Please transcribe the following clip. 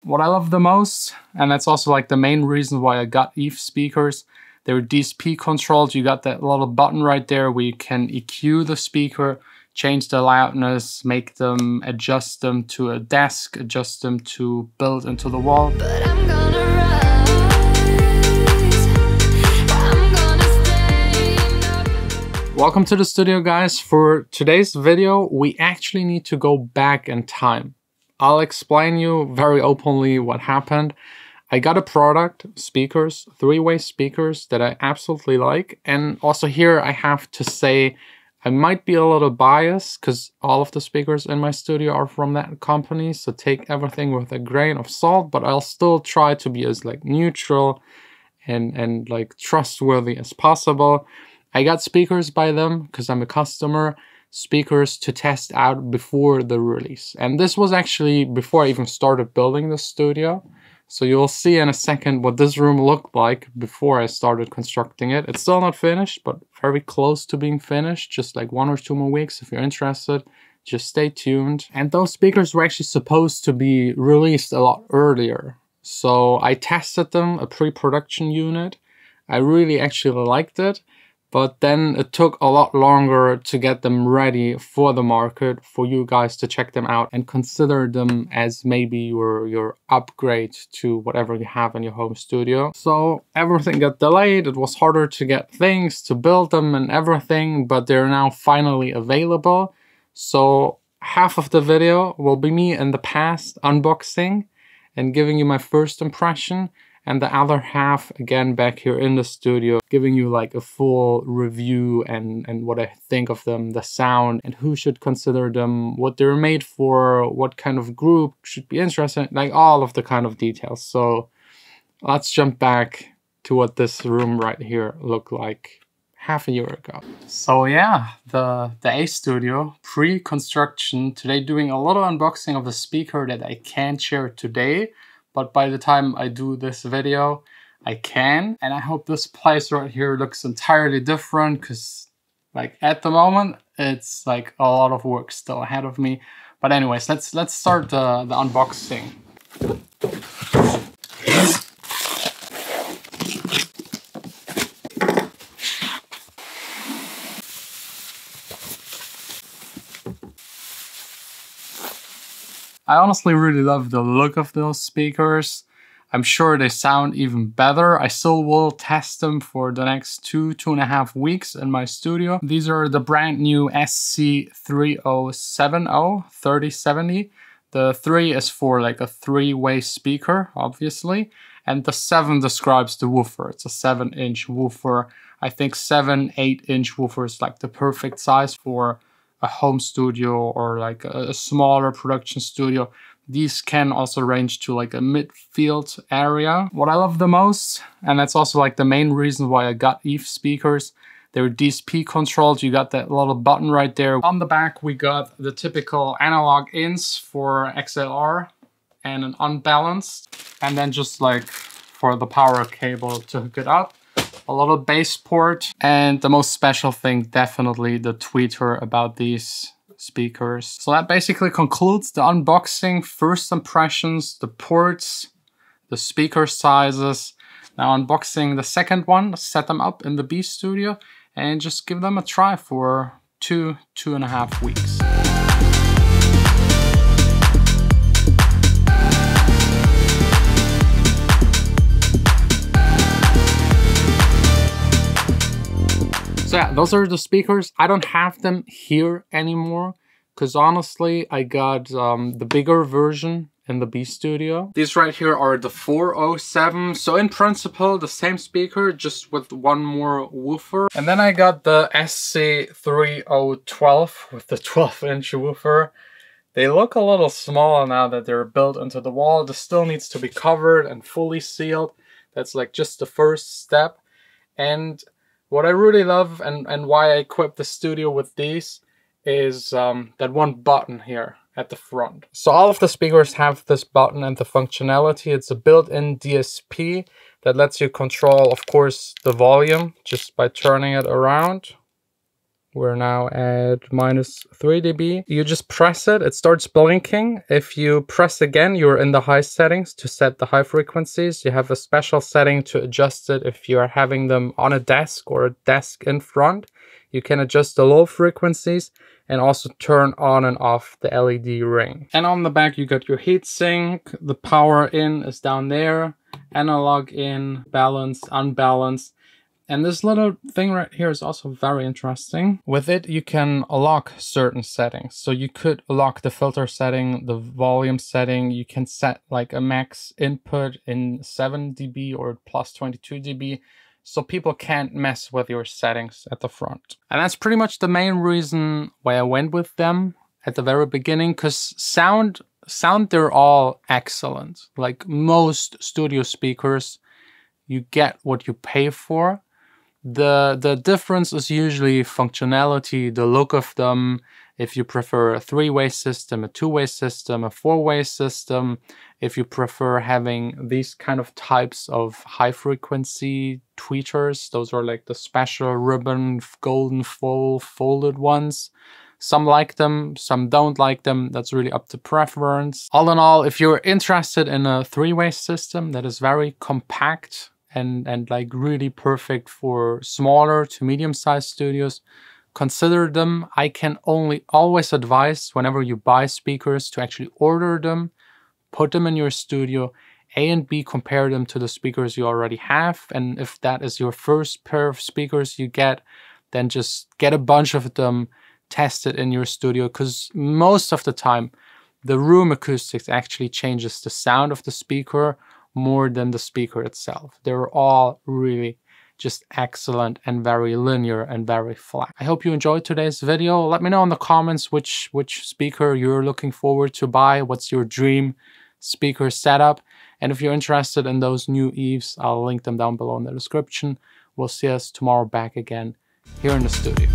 What I love the most, and that's also like the main reason why I got Eve speakers, they're DSP controlled. You got that little button right there where you can EQ the speaker, change the loudness, make them, adjust them to a desk, adjust them to build into the wall. But I'm gonna rise. I'm gonna stand up. Welcome to the studio, guys. For today's video, we actually need to go back in time. I'll explain you very openly what happened. I got a product, speakers, three-way speakers that I absolutely like. And also here I have to say I might be a little biased because all of the speakers in my studio are from that company. So take everything with a grain of salt, but I'll still try to be as like neutral and like trustworthy as possible. I got speakers by them because I'm a customer, speakers to test out before the release. And this was actually before I even started building the studio. So you'll see in a second what this room looked like before I started constructing it. It's still not finished, but very close to being finished. Just like 1 or 2 more weeks. If you're interested, just stay tuned. And those speakers were actually supposed to be released a lot earlier. So I tested them, a pre-production unit. I really actually liked it. But then it took a lot longer to get them ready for the market, for you guys to check them out and consider them as maybe your upgrade to whatever you have in your home studio. So everything got delayed. It was harder to get things, to build them and everything, but they're now finally available. So half of the video will be me in the past unboxing and giving you my first impression. And the other half, again, back here in the studio, giving you like a full review and what I think of them, the sound, and who should consider them, what they're made for, what kind of group should be interested, like all of the kind of details. So let's jump back to what this room right here looked like half a year ago. So yeah, the A studio, pre-construction, today doing a little unboxing of the speaker that I can't share today. But by the time I do this video, I can. And I hope this place right here looks entirely different because like at the moment, it's like a lot of work still ahead of me. But anyways, let's start the unboxing. I honestly really love the look of those speakers. I'm sure they sound even better. I still will test them for the next 2.5 weeks in my studio. These are the brand new SC3070 3070. The 3 is for like a three-way speaker, obviously. And the 7 describes the woofer. It's a 7-inch woofer. I think 7-8-inch woofer is like the perfect size for a home studio or like a smaller production studio. These can also range to like a midfield area. What I love the most, and that's also like the main reason why I got Eve speakers, they're DSP controlled. You got that little button right there. On the back, we got the typical analog ins for XLR and an unbalanced. And then just like for the power cable to hook it up. A little bass port, and the most special thing, definitely the tweeter about these speakers. So that basically concludes the unboxing, first impressions, the ports, the speaker sizes. Now unboxing the second one, set them up in the B studio and just give them a try for 2.5 weeks. So yeah, those are the speakers. I don't have them here anymore because honestly, I got the bigger version in the B studio. These right here are the 407. So in principle, the same speaker, just with one more woofer. And then I got the SC3012 with the 12-inch woofer. They look a little small now that they're built into the wall. This still needs to be covered and fully sealed. That's like just the first step. And what I really love and why I equipped the studio with these is that one button here at the front. So all of the speakers have this button and the functionality. It's a built-in DSP that lets you control, of course, the volume just by turning it around. We're now at minus 3 dB. You just press it, it starts blinking. If you press again, you're in the high settings to set the high frequencies. You have a special setting to adjust it if you are having them on a desk or a desk in front. You can adjust the low frequencies and also turn on and off the LED ring. And on the back, you got your heatsink. The power in is down there. Analog in, balance, unbalanced. And this little thing right here is also very interesting. With it, you can lock certain settings. So you could lock the filter setting, the volume setting. You can set like a max input in 7 dB or plus 22 dB. So people can't mess with your settings at the front. And that's pretty much the main reason why I went with them at the very beginning, because sound, they're all excellent. Like most studio speakers, you get what you pay for. The difference is usually functionality, the look of them. If you prefer a 3-way system, a 2-way system, a 4-way system, if you prefer having these kind of types of high frequency tweeters, those are like the special ribbon, golden folded ones. Some like them, some don't like them. That's really up to preference. All in all, if you're interested in a 3-way system that is very compact and like really perfect for smaller to medium-sized studios, consider them. I can only always advise whenever you buy speakers to actually order them, put them in your studio, A and B, compare them to the speakers you already have. And if that is your first pair of speakers you get, then just get a bunch of them, test it in your studio, because most of the time the room acoustics actually changes the sound of the speaker more than the speaker itself. They're all really just excellent and very linear and very flat. I hope you enjoyed today's video. Let me know in the comments which speaker you're looking forward to buy. What's your dream speaker setup? And if you're interested in those new Eves, I'll link them down below in the description. We'll see us tomorrow back again here in the studio.